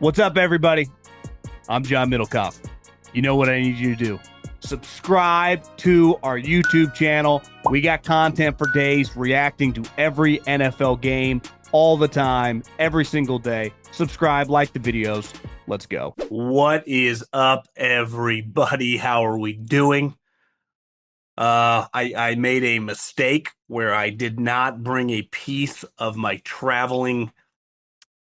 What's up, everybody? I'm John Middlekauff. You know what I need you to do. Subscribe to our YouTube channel. We got content for days reacting to every NFL game all the time, every single day. Subscribe, like the videos. Let's go. What is up, everybody? How are we doing? I made a mistake where I did not bring a piece of my traveling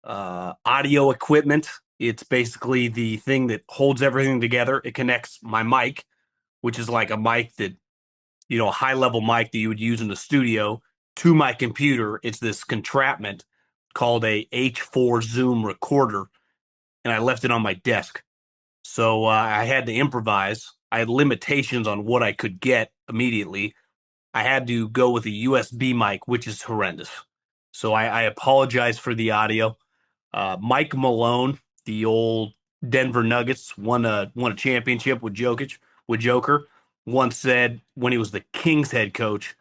audio equipment. It's basically the thing that holds everything together. It connects my mic, which is like a mic that, a high-level mic that you would use in the studio, to my computer. It's this contraption called a H4 Zoom recorder, and I left it on my desk. So I had to improvise. I had limitations on what I could get immediately. I had to go with a USB mic, which is horrendous. So I apologize for the audio. Mike Malone, the old Denver Nuggets, won a championship with Joker, once said when he was the Kings head coach,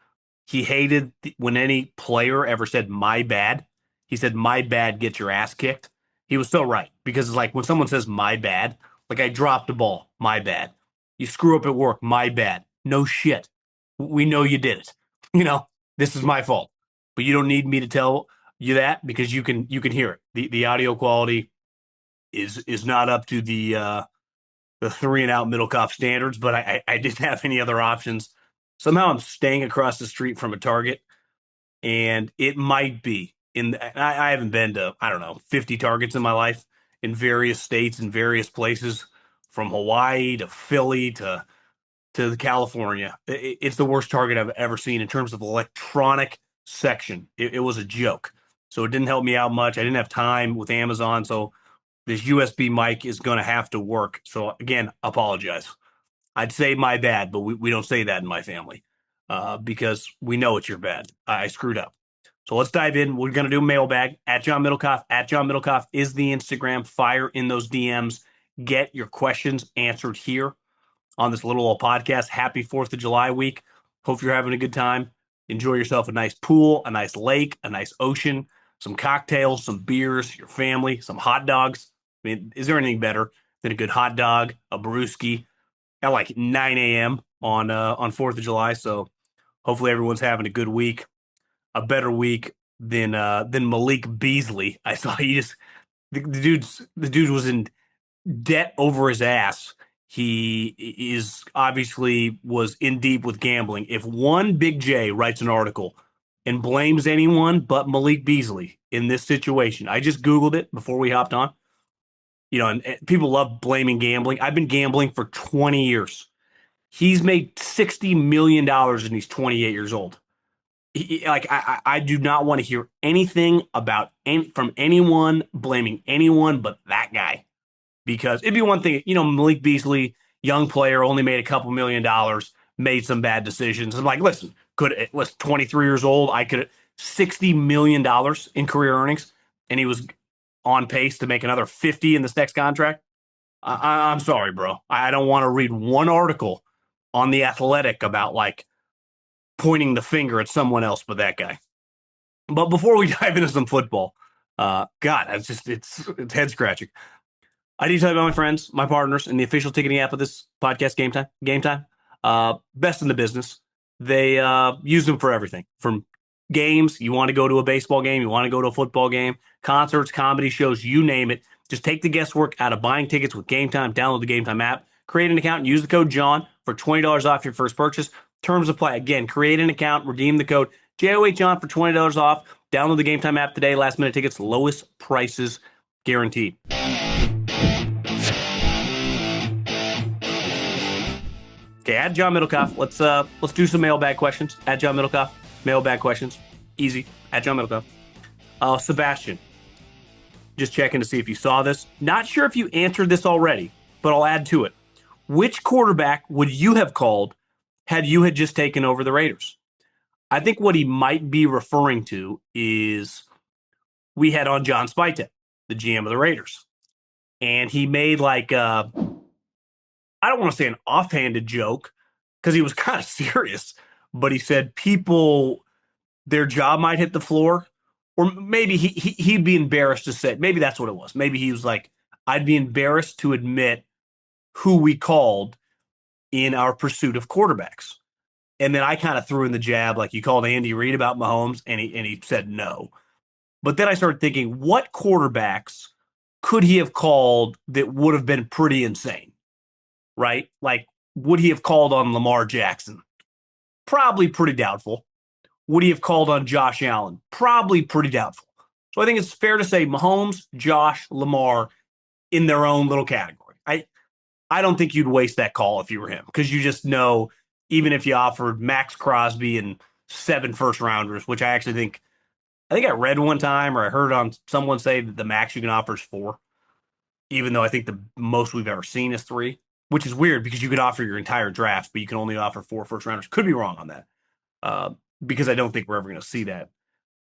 he hated when any player ever said "my bad." He said, "My bad, get your ass kicked." He was so right, because it's like when someone says "my bad," like I dropped a ball, my bad. You screw up at work, my bad. No shit. We know you did it. This is my fault. But you don't need me to tell you that, because you can hear it. The audio quality is not up to the 3-and-out Middlekauff standards, but I didn't have any other options. Somehow I'm staying across the street from a Target, and it might be I haven't been to, I don't know, 50 Targets in my life in various states and various places, from Hawaii to Philly to California. It's the worst Target I've ever seen in terms of electronic section. It was a joke. So it didn't help me out much. I didn't have time with Amazon, so this USB mic is going to have to work. So again, apologize. I'd say my bad, but we don't say that in my family, because we know it's your bad. I screwed up. So let's dive in. We're going to do mailbag at John Middlekauff. At John Middlekauff is the Instagram. Fire in those DMs. Get your questions answered here on this little old podcast. Happy 4th of July week. Hope you're having a good time. Enjoy yourself a nice pool, a nice lake, a nice ocean, some cocktails, some beers, your family, some hot dogs. I mean, is there anything better than a good hot dog, a brewski at like 9 a.m. on 4th of July? So hopefully everyone's having a good week, a better week than Malik Beasley. I saw the dude was in debt over his ass. He is obviously was in deep with gambling. If one Big J writes an article and blames anyone but Malik Beasley in this situation, I just Googled it before we hopped on. And people love blaming gambling. I've been gambling for 20 years. He's made $60 million and he's 28 years old. I do not want to hear anything from anyone blaming anyone but that guy. Because it'd be one thing, Malik Beasley, young player, only made a couple $1 million, made some bad decisions. I'm like, listen, was 23 years old. I could $60 million in career earnings, and he was on pace to make another 50 in this next contract. I'm sorry, bro. I don't want to read one article on The Athletic about like pointing the finger at someone else but that guy. But before we dive into some football, God, it's head scratching. I need to tell you about my friends, my partners, and the official ticketing app of this podcast, Gametime. Best in the business. They use them for everything. From games, you want to go to a baseball game, you want to go to a football game, concerts, comedy shows, you name it. Just take the guesswork out of buying tickets with Gametime. Download the Gametime app, create an account, and use the code JOHN for $20 off your first purchase. Terms apply. Again, create an account, redeem the code JOHN for $20 off. Download the Gametime app today. Last minute tickets, lowest prices guaranteed. Okay, at John Middlekauff, let's do some mailbag questions. At John Middlekauff, mailbag questions, easy. At John Middlekauff, Sebastian, just checking to see if you saw this. Not sure if you answered this already, but I'll add to it. Which quarterback would you have called had you had just taken over the Raiders? I think what he might be referring to is we had on John Spite, the GM of the Raiders, and he made like I don't want to say an offhanded joke because he was kind of serious, but he said their job might hit the floor, or maybe he'd be embarrassed to say. Maybe that's what it was. Maybe he was like, I'd be embarrassed to admit who we called in our pursuit of quarterbacks. And then I kind of threw in the jab, like you called Andy Reid about Mahomes, and he said no. But then I started thinking, what quarterbacks could he have called that would have been pretty insane, right? Like, would he have called on Lamar Jackson? Probably pretty doubtful. Would he have called on Josh Allen? Probably pretty doubtful. So I think it's fair to say Mahomes, Josh, Lamar in their own little category. I don't think you'd waste that call if you were him because you just know even if you offered Max Crosby and 7 first rounders, which I think I read one time or I heard on someone say that the max you can offer is 4, even though I think the most we've ever seen is 3, which is weird because you could offer your entire draft, but you can only offer 4 first rounders. Could be wrong on that because I don't think we're ever going to see that.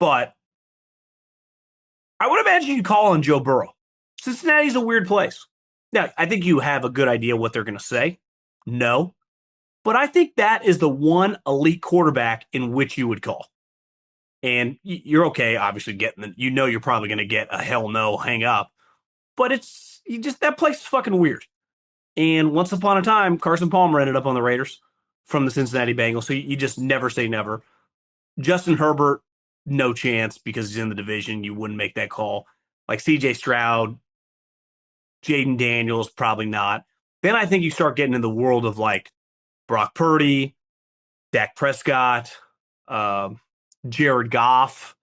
But I would imagine you call on Joe Burrow. Cincinnati's a weird place. Now, I think you have a good idea what they're going to say. No. But I think that is the one elite quarterback in which you would call. And you're okay, obviously, you're probably going to get a hell no hang up. But that place is fucking weird. And once upon a time, Carson Palmer ended up on the Raiders from the Cincinnati Bengals. So you just never say never. Justin Herbert, no chance because he's in the division. You wouldn't make that call. Like CJ Stroud, Jaden Daniels, probably not. Then I think you start getting in the world of like Brock Purdy, Dak Prescott, Jared Goff,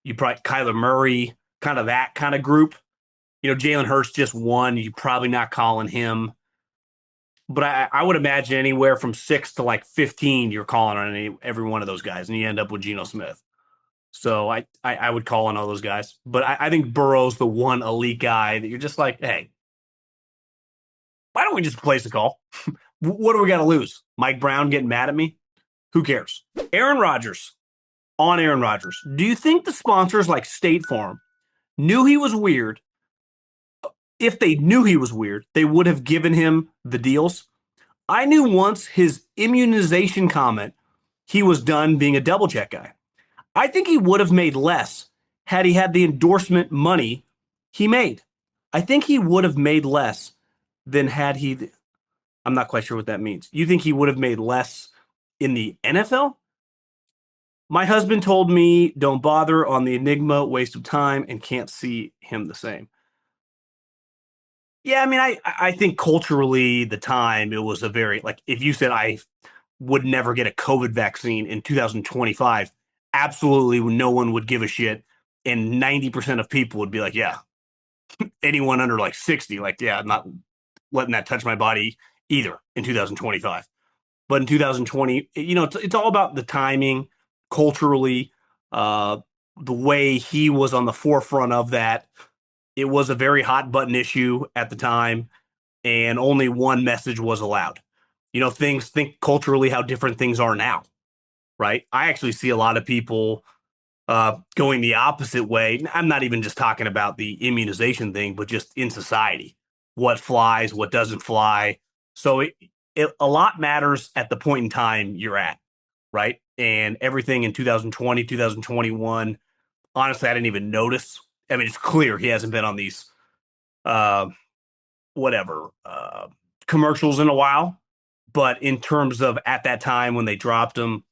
you probably Kyler Murray, kind of that kind of group. Jalen Hurts just won. You're probably not calling him. But I would imagine anywhere from 6 to like 15, you're calling on every one of those guys, and you end up with Geno Smith. So I would call on all those guys. But I think Burrow's the one elite guy that you're just like, hey, why don't we just place a call? What do we got to lose? Mike Brown getting mad at me? Who cares? Aaron Rodgers. On Aaron Rodgers. Do you think the sponsors like State Farm knew he was weird? If they knew he was weird, they would have given him the deals. I knew once his immunization comment, he was done being a double check guy. I think he would have made less had he had the endorsement money he made. I think he would have made less than had he. I'm not quite sure what that means. You think he would have made less in the NFL? My husband told me don't bother on the Enigma, waste of time, and can't see him the same. Yeah, I mean, I think culturally, the time, it was a very, like, if you said I would never get a COVID vaccine in 2025, absolutely no one would give a shit. And 90% of people would be like, yeah, anyone under like 60, like, yeah, I'm not letting that touch my body either in 2025. But in 2020, it's all about the timing culturally, the way he was on the forefront of that. It was a very hot button issue at the time, and only one message was allowed. Think culturally how different things are now, right? I actually see a lot of people going the opposite way. I'm not even just talking about the immunization thing, but just in society, what flies, what doesn't fly. So a lot matters at the point in time you're at, right? And everything in 2020, 2021, honestly, I didn't even notice. I mean, it's clear he hasn't been on these, uh, commercials in a while. But in terms of at that time when they dropped him,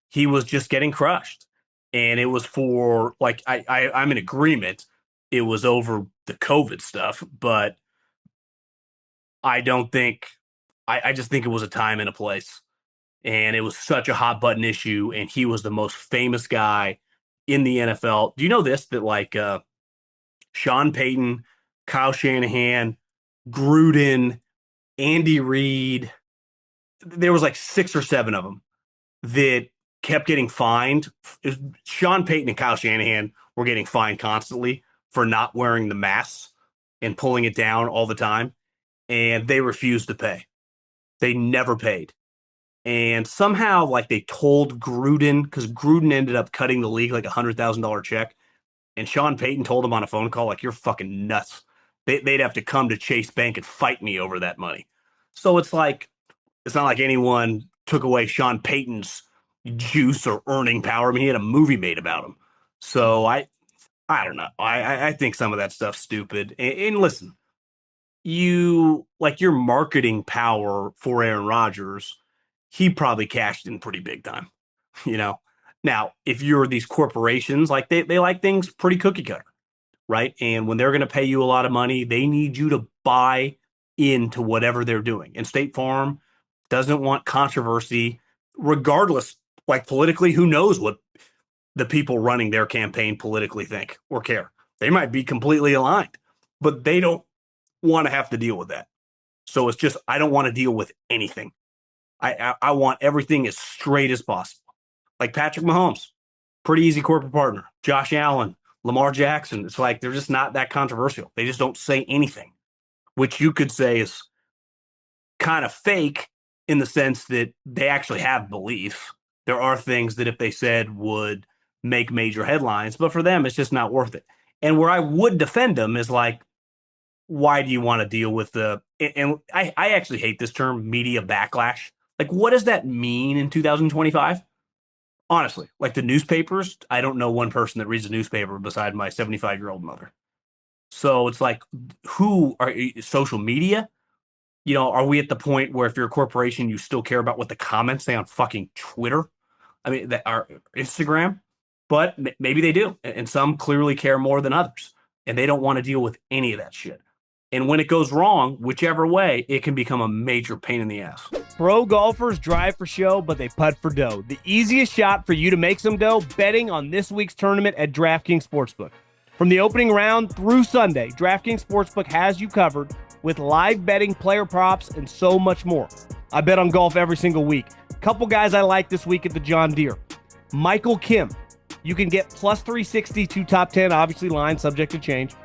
he was just getting crushed. And it was for, like, I'm in agreement. It was over the COVID stuff, but I don't think, I just think it was a time and a place. And it was such a hot button issue. And he was the most famous guy in the NFL. Do you know this? That like Sean Payton, Kyle Shanahan, Gruden, Andy Reid, there was like 6 or 7 of them that kept getting fined. Sean Payton and Kyle Shanahan were getting fined constantly for not wearing the masks and pulling it down all the time. And they refused to pay. They never paid. And somehow, like, they told Gruden, because Gruden ended up cutting the league like $100,000 check. And Sean Payton told him on a phone call, like, you're fucking nuts. They'd have to come to Chase Bank and fight me over that money. So it's like, it's not like anyone took away Sean Payton's juice or earning power. I mean, he had a movie made about him. So I don't know. I think some of that stuff's stupid. And listen, you like your marketing power for Aaron Rodgers, he probably cashed in pretty big time, you know. Now, if you're these corporations, like they like things pretty cookie cutter, right? And when they're going to pay you a lot of money, they need you to buy into whatever they're doing. And State Farm doesn't want controversy, regardless, like politically, who knows what the people running their campaign politically think or care. They might be completely aligned, but they don't want to have to deal with that. So it's just, I don't want to deal with anything. I want everything as straight as possible. Like Patrick Mahomes, pretty easy corporate partner. Josh Allen, Lamar Jackson. It's like they're just not that controversial. They just don't say anything, which you could say is kind of fake in the sense that they actually have beliefs. There are things that if they said would make major headlines, but for them, it's just not worth it. And where I would defend them is like, why do you want to deal with and I actually hate this term, media backlash. Like, what does that mean in 2025? Honestly, like the newspapers, I don't know one person that reads a newspaper beside my 75-year-old mother. So it's like, who are social media? Are we at the point where if you're a corporation, you still care about what the comments say on fucking Twitter? I mean, that are Instagram, but maybe they do. And some clearly care more than others. And they don't want to deal with any of that shit. And when it goes wrong, whichever way, it can become a major pain in the ass. Pro golfers drive for show, but they putt for dough. The easiest shot for you to make some dough, betting on this week's tournament at DraftKings Sportsbook. From the opening round through Sunday, DraftKings Sportsbook has you covered with live betting, player props, and so much more. I bet on golf every single week. Couple guys I like this week at the John Deere. Michael Kim. You can get plus 360 to top 10, obviously line subject to change,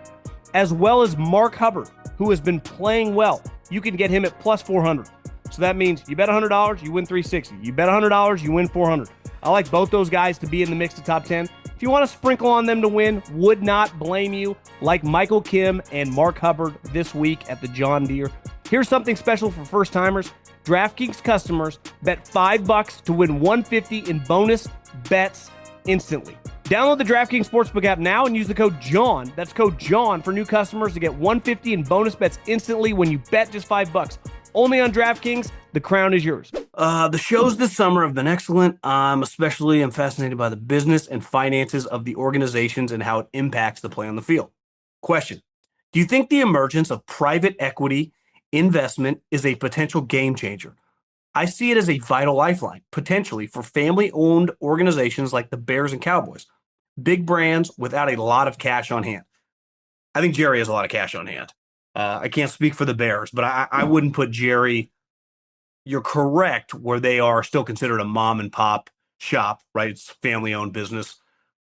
as well as Mark Hubbard, who has been playing well. You can get him at plus 400. So that means you bet $100, you win 360. You bet $100, you win 400. I like both those guys to be in the mix of top 10. If you want to sprinkle on them to win, would not blame you. Like Michael Kim and Mark Hubbard this week at the John Deere. Here's something special for first timers. DraftKings customers bet $5 to win $150 in bonus bets instantly. Download the DraftKings Sportsbook app now and use the code JOHN. That's code JOHN for new customers to get $150 in bonus bets instantly when you bet just $5. Only on DraftKings. The crown is yours. The shows this summer have been excellent. I'm fascinated by the business and finances of the organizations and how it impacts the play on the field. Question: do you think the emergence of private equity investment is a potential game changer? I see it as a vital lifeline, potentially, for family-owned organizations like the Bears and Cowboys. Big brands without a lot of cash on hand. I think Jerry has a lot of cash on hand. I can't speak for the Bears, but I wouldn't put Jerry. You're correct where they are still considered a mom and pop shop, right? It's family-owned business.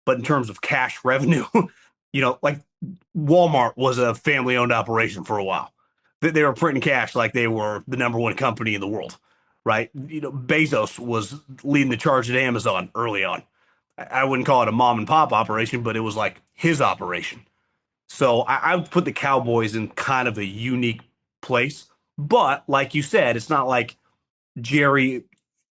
But in terms of cash revenue, like Walmart was a family-owned operation for a while. They were printing cash like they were the number one company in the world, right? Bezos was leading the charge at Amazon early on. I wouldn't call it a mom and pop operation, but it was like his operation. So I would put the Cowboys in kind of a unique place. But like you said, it's not like Jerry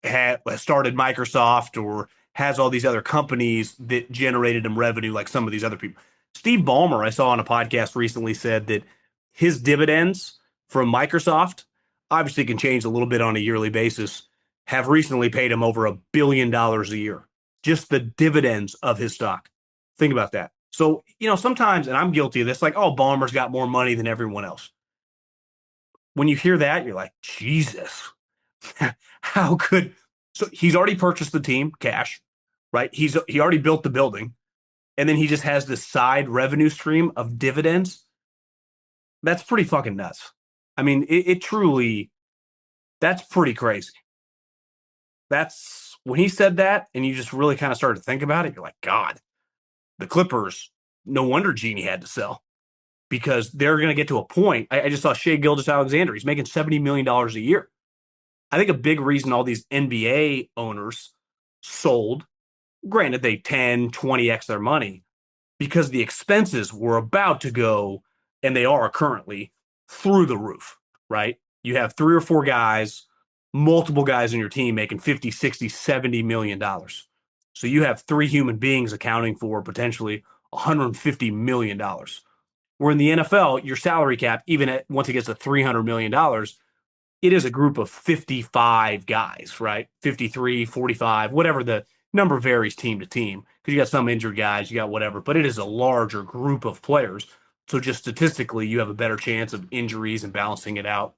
had started Microsoft or has all these other companies that generated him revenue like some of these other people. Steve Ballmer, I saw on a podcast recently, said that his dividends from Microsoft obviously can change a little bit on a yearly basis, have recently paid him over $1 billion a year. Just the dividends of his stock. Think about that. So, sometimes, and I'm guilty of this, like, oh, Ballmer's got more money than everyone else. When you hear that, you're like, Jesus, how could, so he's already purchased the team, cash, right? He already built the building, and then he just has this side revenue stream of dividends. That's pretty fucking nuts. I mean, it truly, that's pretty crazy. That's when he said that, and you just really kind of started to think about it. You're like, God, the Clippers, no wonder Genie had to sell because they're going to get to a point. I just saw Shea Gilgeous-Alexander. He's making $70 million a year. I think a big reason all these NBA owners sold, granted they 10, 20x their money, because the expenses were about to go, and they are currently, through the roof, right? You have 3 or 4 guys, multiple guys in your team making 50, 60, $70 million. So you have 3 human beings accounting for potentially $150 million. Where in the NFL, your salary cap, even once it gets to $300 million, it is a group of 55 guys, right? 53, 45, whatever the number varies team to team. Because you got some injured guys, you got whatever, but it is a larger group of players. So just statistically, you have a better chance of injuries and balancing it out.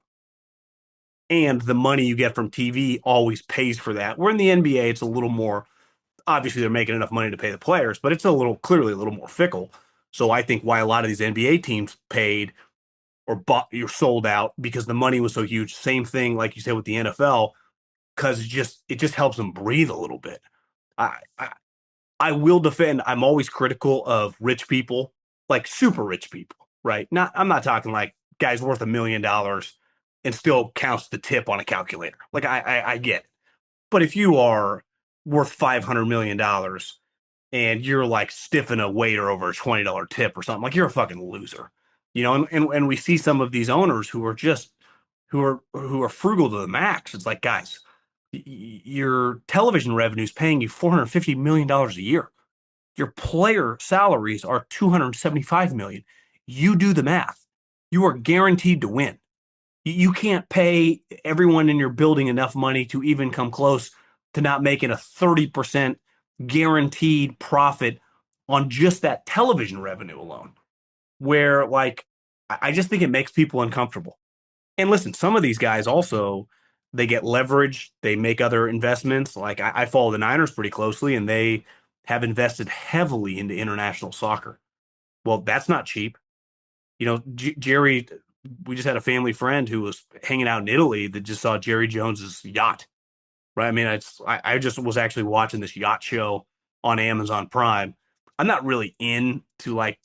And the money you get from TV always pays for that. Where in the NBA, it's a little more, obviously they're making enough money to pay the players, but it's clearly a little more fickle. So I think why a lot of these NBA teams paid or bought, you're sold out because the money was so huge. Same thing, like you said, with the NFL, because it just helps them breathe a little bit. I, I I will defend. I'm always critical of rich people, like super rich people, right? I'm not talking like guys worth $1 million and still counts the tip on a calculator. Like I get it. But if you are worth $500 million and you're like stiffing a waiter over a $20 tip or something, like you're a fucking loser. And we see some of these owners who are just who are frugal to the max. It's like, guys, your television revenue is paying you $450 million a year. Your player salaries are 275 million. You do the math. You are guaranteed to win. You can't pay everyone in your building enough money to even come close to not making a 30% guaranteed profit on just that television revenue alone. Where, like, I just think it makes people uncomfortable. And listen, some of these guys also, they get leverage, they make other investments. Like, I follow the Niners pretty closely, and they have invested heavily into international soccer. Well, that's not cheap. Jerry, we just had a family friend who was hanging out in Italy that just saw Jerry Jones's yacht, right? I mean, I just was actually watching this yacht show on Amazon Prime. I'm not really into, like,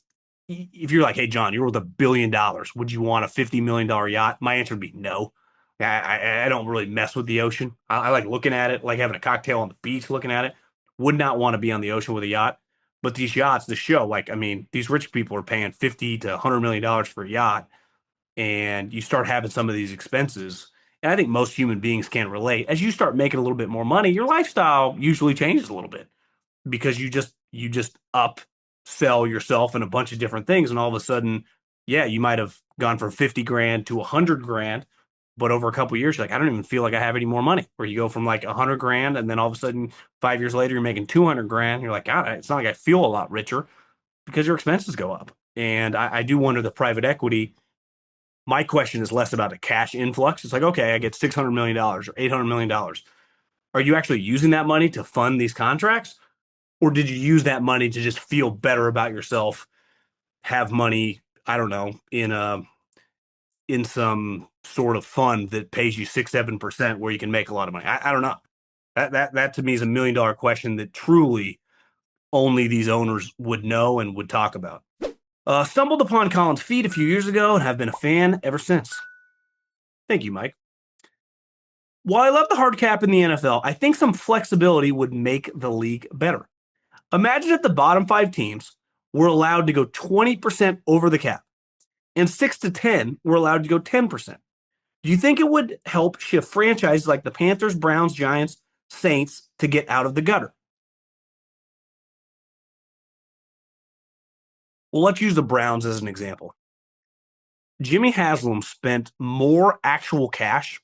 if you're like, hey, John, you're worth $1 billion. Would you want a $50 million yacht? My answer would be no. I don't really mess with the ocean. I like looking at it, like having a cocktail on the beach, looking at it. Would not want to be on the ocean with a yacht. But these yachts, the show, like, I mean, these rich people are paying 50 to $100 million for a yacht, and you start having some of these expenses. And I think most human beings can relate. As you start making a little bit more money, your lifestyle usually changes a little bit because you just upsell yourself in a bunch of different things, and all of a sudden, yeah, you might have gone from 50 grand to 100 grand, but over a couple of years, you're like, I don't even feel like I have any more money. Where you go from like 100 grand, and then all of a sudden, 5 years later, you're making 200 grand. You're like, God, it's not like I feel a lot richer because your expenses go up. And I do wonder, the private equity. My question is less about a cash influx. It's like, okay, I get $600 million or $800 million. Are you actually using that money to fund these contracts? Or did you use that money to just feel better about yourself, have money, I don't know, in some sort of fund that pays you 6, 7% where you can make a lot of money? I don't know. That to me is $1 million question that truly only these owners would know and would talk about. Stumbled upon Colin's feed a few years ago and have been a fan ever since. Thank you, Mike. While I love the hard cap in the NFL, I think some flexibility would make the league better. Imagine if the bottom 5 teams were allowed to go 20% over the cap, and 6 to 10 were allowed to go 10%. Do you think it would help shift franchises like the Panthers, Browns, Giants, Saints to get out of the gutter? Well, let's use the Browns as an example. Jimmy Haslam spent more actual cash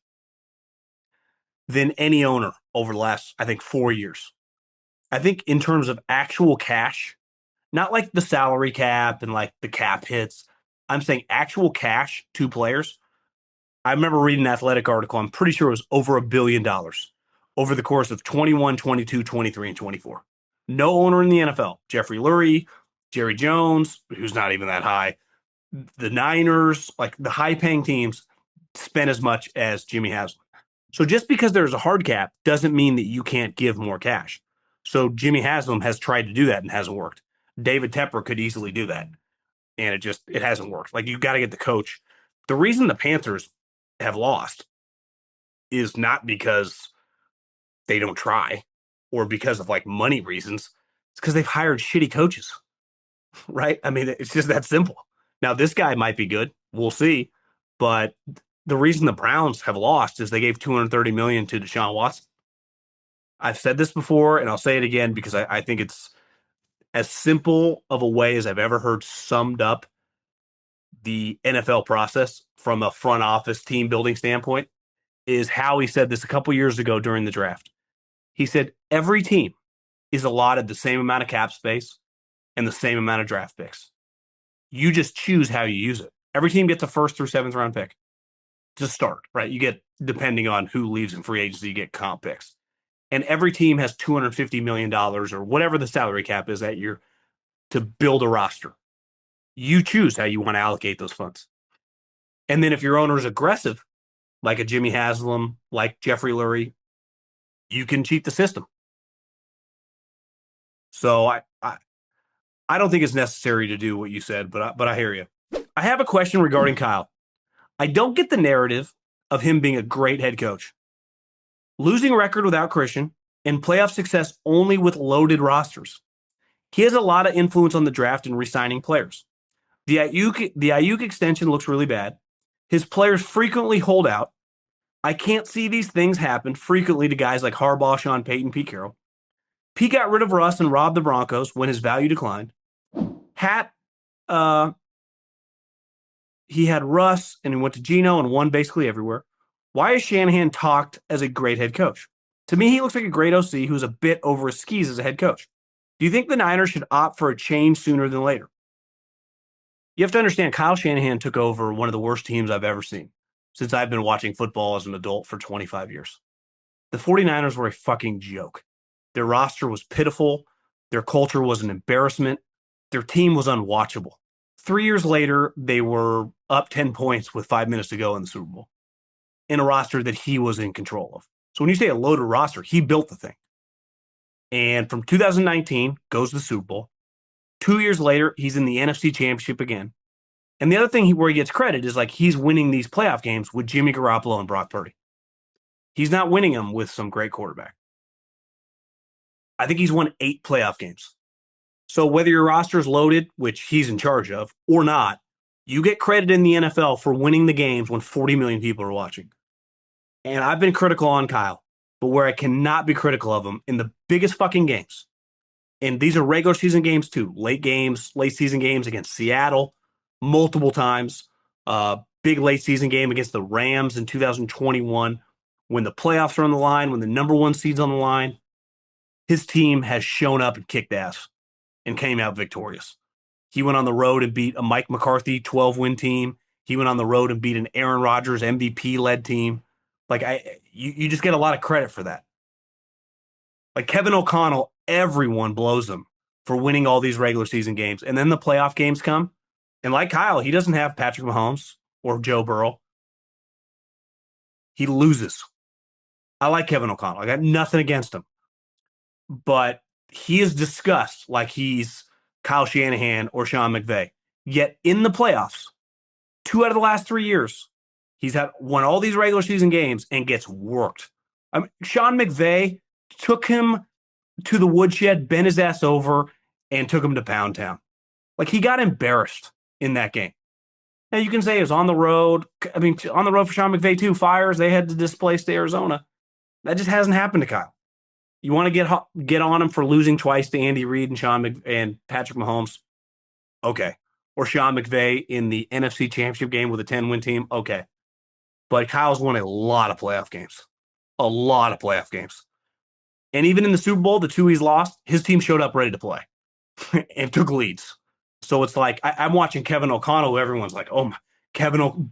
than any owner over the last, I think, 4 years. I think in terms of actual cash, not like the salary cap and like the cap hits. I'm saying actual cash to players. I remember reading an Athletic article. I'm pretty sure it was over $1 billion over the course of 21, 22, 23, and 24. No owner in the NFL. Jeffrey Lurie, Jerry Jones, who's not even that high, the Niners, like the high paying teams, spent as much as Jimmy Haslam. So just because there's a hard cap doesn't mean that you can't give more cash. So Jimmy Haslam has tried to do that and hasn't worked. David Tepper could easily do that, and it hasn't worked. Like, you got to get the coach. The reason the Panthers have lost is not because they don't try or because of like money reasons. It's because they've hired shitty coaches, right? I mean, it's just that simple. Now, this guy might be good. We'll see. But the reason the Browns have lost is they gave $230 million to Deshaun Watson. I've said this before, and I'll say it again because I think it's as simple of a way as I've ever heard summed up. the NFL process from a front office team building standpoint is how he said this a couple years ago during the draft. He said every team is allotted the same amount of cap space and the same amount of draft picks. You just choose how you use it. Every team gets a first through seventh round pick to start, right? You get, depending on who leaves in free agency, you get comp picks. And every team has $250 million or whatever the salary cap is that year to build a roster. You choose how you want to allocate those funds. And then if your owner is aggressive, like a Jimmy Haslam, like Jeffrey Lurie, you can cheat the system. So I don't think it's necessary to do what you said, but I hear you. I have a question regarding Kyle. I don't get the narrative of him being a great head coach. Losing record without Christian and playoff success only with loaded rosters. He has a lot of influence on the draft and re-signing players. The Ayuk extension looks really bad. His players frequently hold out. I can't see these things happen frequently to guys like Harbaugh, Sean Payton, Pete Carroll. Pete got rid of Russ and robbed the Broncos when his value declined. He had Russ and he went to Geno and won basically everywhere. Why is Shanahan talked as a great head coach? To me, he looks like a great OC who's a bit over his skis as a head coach. Do you think the Niners should opt for a change sooner than later? You have to understand, Kyle Shanahan took over one of the worst teams I've ever seen since I've been watching football as an adult for 25 years. The 49ers were a fucking joke. Their roster was pitiful. Their culture was an embarrassment. Their team was unwatchable. 3 years later, they were up 10 points with 5 minutes to go in the Super Bowl in a roster that he was in control of. So when you say a loaded roster, he built the thing. And from 2019, goes to the Super Bowl. 2 years later, he's in the NFC Championship again. And the other thing where he gets credit is like he's winning these playoff games with Jimmy Garoppolo and Brock Purdy. He's not winning them with some great quarterback. I think he's won 8 playoff games. So whether your roster is loaded, which he's in charge of, or not, you get credit in the NFL for winning the games when 40 million people are watching. And I've been critical on Kyle, but where I cannot be critical of him in the biggest fucking games, and these are regular season games too, late season games against Seattle multiple times, big late season game against the Rams in 2021, when the playoffs are on the line, when the number 1 seed's on the line, his team has shown up and kicked ass and came out victorious. He went on the road and beat a Mike McCarthy 12-win team. He went on the road and beat an Aaron Rodgers MVP-led team. Like you just get a lot of credit for that. Like Kevin O'Connell, everyone blows him for winning all these regular season games. And then the playoff games come. And like Kyle, he doesn't have Patrick Mahomes or Joe Burrow. He loses. I like Kevin O'Connell. I got nothing against him. But he is discussed like he's Kyle Shanahan or Sean McVay. Yet in the playoffs, 2 out of the last 3 years, he's won all these regular season games and gets worked. Sean McVay took him to the woodshed, bent his ass over, and took him to Pound Town. Like, he got embarrassed in that game. Now, you can say it was on the road. I mean, on the road for Sean McVay, too. Fires, they had to displace to Arizona. That just hasn't happened to Kyle. You want to get on him for losing twice to Andy Reid and Patrick Mahomes? Okay. Or Sean McVay in the NFC Championship game with a 10-win team? Okay. But Kyle's won a lot of playoff games. A lot of playoff games. And even in the Super Bowl, the 2 he's lost, his team showed up ready to play and took leads. So it's like, I'm watching Kevin O'Connell. Everyone's like, oh,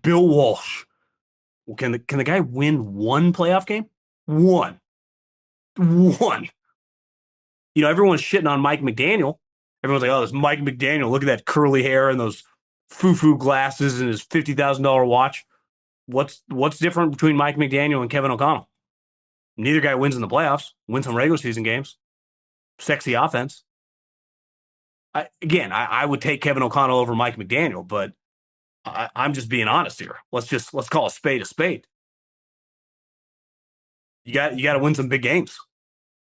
Bill Walsh. Well, can the guy win 1 playoff game? One. You know, everyone's shitting on Mike McDaniel. Everyone's like, oh, this Mike McDaniel. Look at that curly hair and those foo-foo glasses and his $50,000 watch. What's different between Mike McDaniel and Kevin O'Connell? Neither guy wins in the playoffs, wins some regular season games. Sexy offense. I would take Kevin O'Connell over Mike McDaniel, but I'm just being honest here. Let's call a spade a spade. You got to win some big games.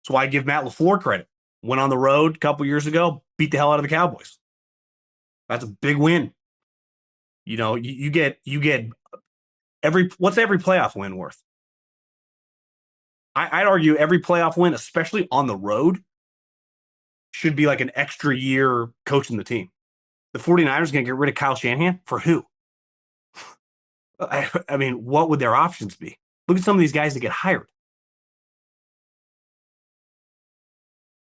That's why I give Matt LaFleur credit. Went on the road a couple years ago, beat the hell out of the Cowboys. That's a big win. You know, you get what's every playoff win worth? I'd argue every playoff win, especially on the road, should be like an extra year coaching the team. The 49ers going to get rid of Kyle Shanahan? For who? I mean, what would their options be? Look at some of these guys that get hired.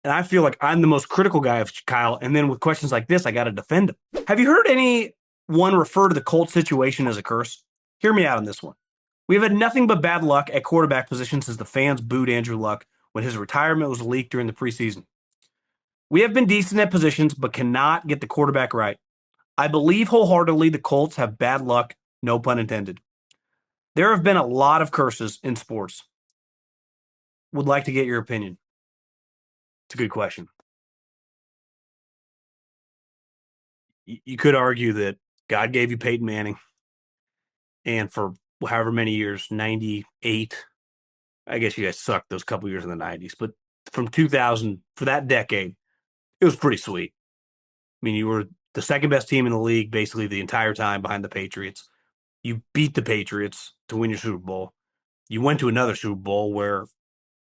And I feel like I'm the most critical guy of Kyle. And then with questions like this, I got to defend him. Have you heard anyone refer to the Colts situation as a curse? Hear me out on this one. We've had nothing but bad luck at quarterback position since the fans booed Andrew Luck when his retirement was leaked during the preseason. We have been decent at positions, but cannot get the quarterback right. I believe wholeheartedly the Colts have bad luck, no pun intended. There have been a lot of curses in sports. Would like to get your opinion. It's a good question. You could argue that God gave you Peyton Manning, and for however many years, 98, I guess you guys sucked those couple years in the 90s, but from 2000, for that decade, it was pretty sweet. I mean, you were the second best team in the league basically the entire time behind the Patriots. You beat the Patriots to win your Super Bowl. You went to another Super Bowl where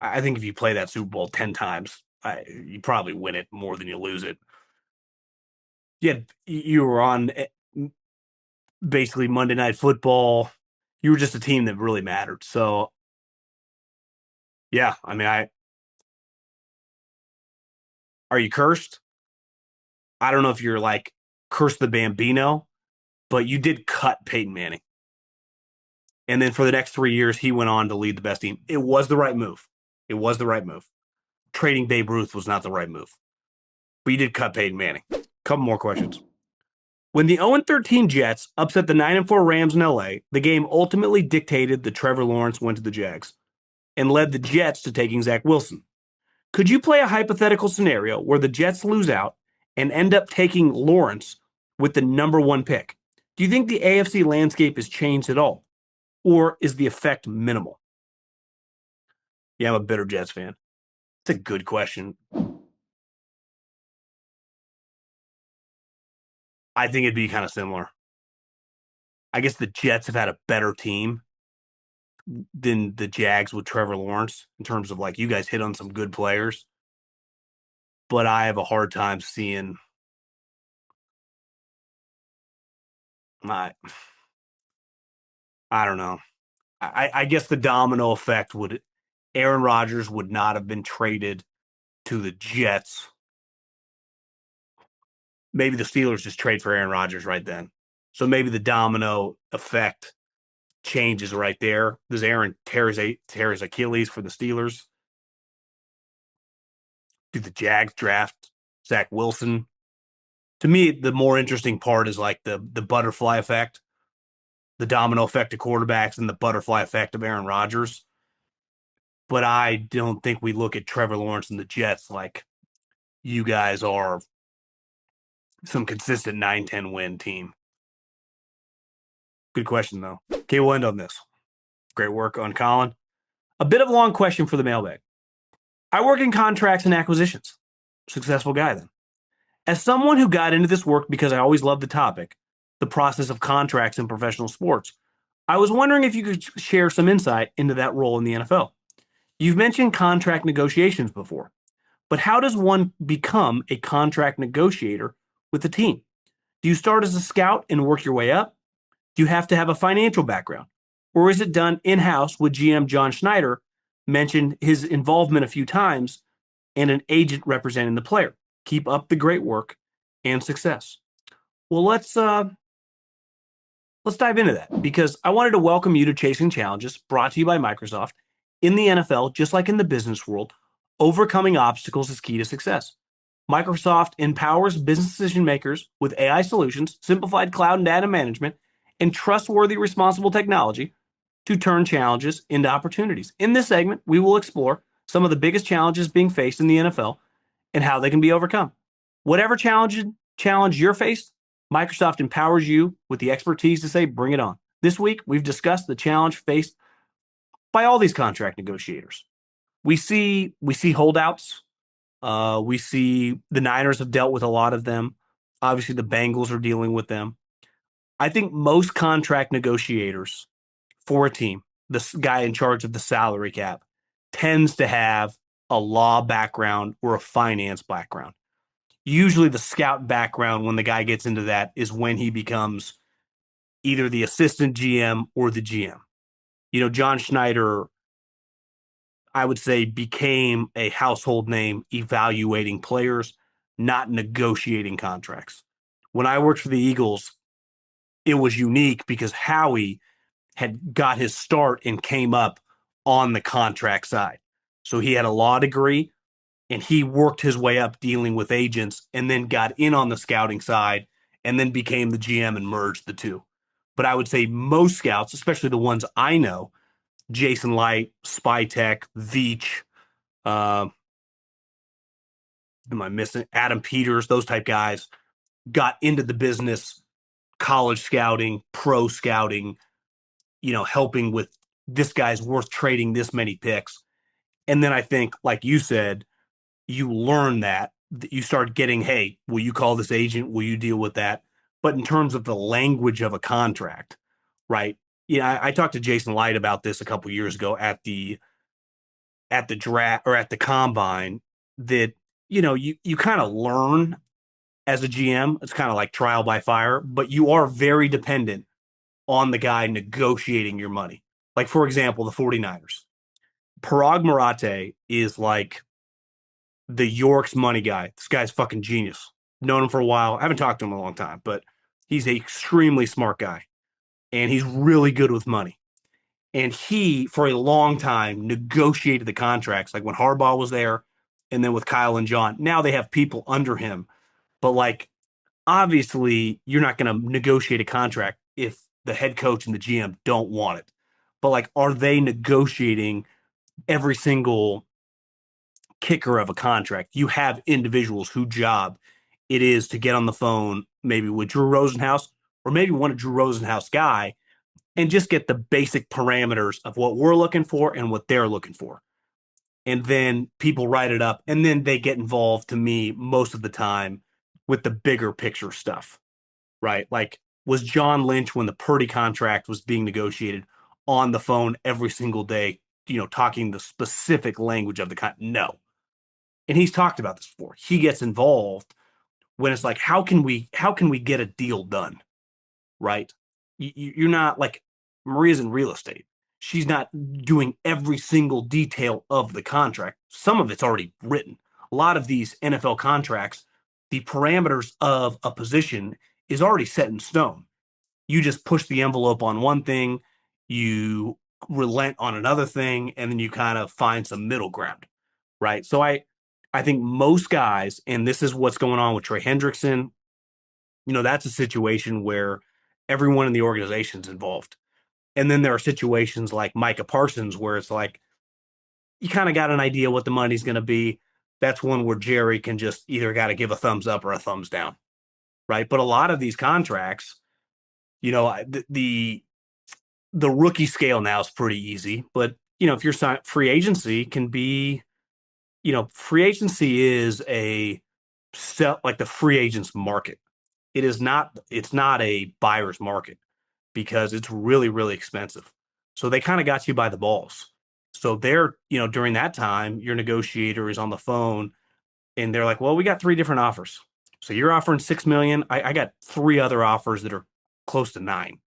I think if you play that Super Bowl 10 times, you probably win it more than you lose it. Yeah, you were on basically Monday Night Football. You were just a team that really mattered. So, yeah, I mean, are you cursed? I don't know if you're like cursed the Bambino, but you did cut Peyton Manning. And then for the next 3 years, he went on to lead the best team. It was the right move. It was the right move. Trading Babe Ruth was not the right move. But you did cut Peyton Manning. Couple more questions. When the 0-13 Jets upset the 9-4 Rams in LA, the game ultimately dictated that Trevor Lawrence went to the Jags and led the Jets to taking Zach Wilson. Could you play a hypothetical scenario where the Jets lose out and end up taking Lawrence with the number one pick? Do you think the AFC landscape has changed at all? Or is the effect minimal? Yeah, I'm a bitter Jets fan. It's a good question. I think it'd be kind of similar. I guess the Jets have had a better team than the Jags with Trevor Lawrence in terms of like you guys hit on some good players. But I have a hard time seeing my I don't know. I guess the domino effect would Aaron Rodgers would not have been traded to the Jets. Maybe the Steelers just trade for Aaron Rodgers right then. So maybe the domino effect changes right there. Does Aaron tear his Achilles for the Steelers? Do the Jags draft Zach Wilson? To me, the more interesting part is like the butterfly effect, the domino effect of quarterbacks, and the butterfly effect of Aaron Rodgers. But I don't think we look at Trevor Lawrence and the Jets like you guys are some consistent 9-10 win team. Good question, though. Okay, we'll end on this. Great work on Colin. A bit of a long question for the mailbag. I work in contracts and acquisitions. Successful guy, then. As someone who got into this work because I always loved the topic, the process of contracts in professional sports, I was wondering if you could share some insight into that role in the NFL. You've mentioned contract negotiations before, but how does one become a contract negotiator with a team? Do you start as a scout and work your way up? Do you have to have a financial background? Or is it done in-house with GM John Schneider, mentioned his involvement a few times, and an agent representing the player? Keep up the great work and success. Well, let's dive into that because I wanted to welcome you to Chasing Challenges, brought to you by Microsoft. In the NFL, just like in the business world, overcoming obstacles is key to success. Microsoft empowers business decision makers with AI solutions, simplified cloud and data management, and trustworthy, responsible technology to turn challenges into opportunities. In this segment, we will explore some of the biggest challenges being faced in the NFL and how they can be overcome. Whatever challenge you're faced, Microsoft empowers you with the expertise to say, bring it on. This week, we've discussed the challenge faced by all these contract negotiators. We see holdouts. We see the Niners have dealt with a lot of them. Obviously, the Bengals are dealing with them. I think most contract negotiators for a team, this guy in charge of the salary cap, tends to have a law background or a finance background. Usually the scout background, when the guy gets into that, is when he becomes either the assistant GM or the GM. John Schneider, I would say, became a household name evaluating players, not negotiating contracts. When I worked for the Eagles, it was unique because Howie had got his start and came up on the contract side. So he had a law degree and he worked his way up dealing with agents and then got in on the scouting side and then became the GM and merged the two. But I would say most scouts, especially the ones I know, Jason Light, Spytech, Veach, uh, am I missing? Adam Peters, those type guys got into the business, college scouting, pro scouting, helping with this guy's worth trading this many picks. And then I think, like you said, you learn that you start getting, hey, will you call this agent? Will you deal with that? But in terms of the language of a contract, right? I talked to Jason Light about this a couple years ago at the draft or at the combine that, you kind of learn as a GM. It's kind of like trial by fire, but you are very dependent on the guy negotiating your money. Like, for example, the 49ers. Parag Marate is like the York's money guy. This guy's fucking genius. Known him for a while. I haven't talked to him in a long time, but he's an extremely smart guy. And he's really good with money. And he, for a long time, negotiated the contracts. Like when Harbaugh was there, and then with Kyle and John. Now they have people under him. But like, obviously, you're not going to negotiate a contract if the head coach and the GM don't want it. But like, are they negotiating every single kicker of a contract? You have individuals whose job it is to get on the phone, maybe with Drew Rosenhaus or maybe one of Drew Rosenhaus' guy, and just get the basic parameters of what we're looking for and what they're looking for. And then people write it up, and then they get involved, to me, most of the time with the bigger picture stuff, right? Like, was John Lynch, when the Purdy contract was being negotiated, on the phone every single day, talking the specific language of the contract? No. And he's talked about this before. He gets involved when it's like, how can we get a deal done, right? You're not like Maria's in real estate. She's not doing every single detail of the contract. Some of it's already written. A lot of these NFL contracts, the parameters of a position is already set in stone. You just push the envelope on one thing, you relent on another thing, and then you kind of find some middle ground, right? So I think most guys, and this is what's going on with Trey Hendrickson, that's a situation where everyone in the organization's involved. And then there are situations like Micah Parsons where it's like, you kind of got an idea what the money's going to be. That's one where Jerry can just either got to give a thumbs up or a thumbs down, right? But a lot of these contracts, the rookie scale now is pretty easy. But, if you're free agency can be, free agency is like the free agents market. It's not a buyer's market because it's really, really expensive. So they kind of got you by the balls. So they're, during that time, your negotiator is on the phone and they're like, well, we got 3 different offers. So you're offering 6 million. I got 3 other offers that are close to 9.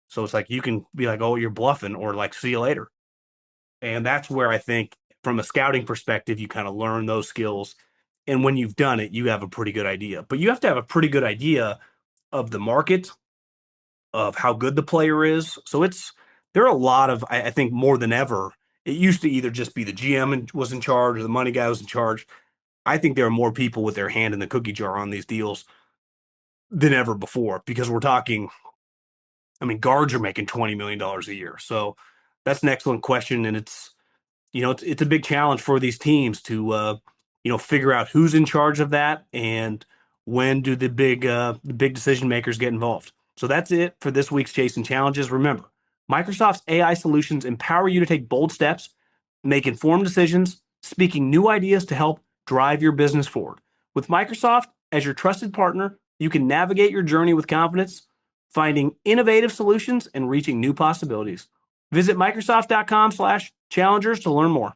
So it's like, you can be like, oh, you're bluffing, or like, see you later. And that's where I think from a scouting perspective, you kind of learn those skills. And when you've done it, you have a pretty good idea. But you have to have a pretty good idea of the market, of how good the player is. So there are a lot of, I think more than ever, it used to either just be the GM was in charge or the money guy was in charge. I think there are more people with their hand in the cookie jar on these deals than ever before, because we're talking, guards are making $20 million a year. So that's an excellent question. And it's a big challenge for these teams to, figure out who's in charge of that and when do the big decision makers get involved. So that's it for this week's Chasing Challenges. Remember, Microsoft's AI solutions empower you to take bold steps, make informed decisions, speaking new ideas to help drive your business forward. With Microsoft as your trusted partner, you can navigate your journey with confidence, finding innovative solutions and reaching new possibilities. Visit Microsoft.com/challengers to learn more.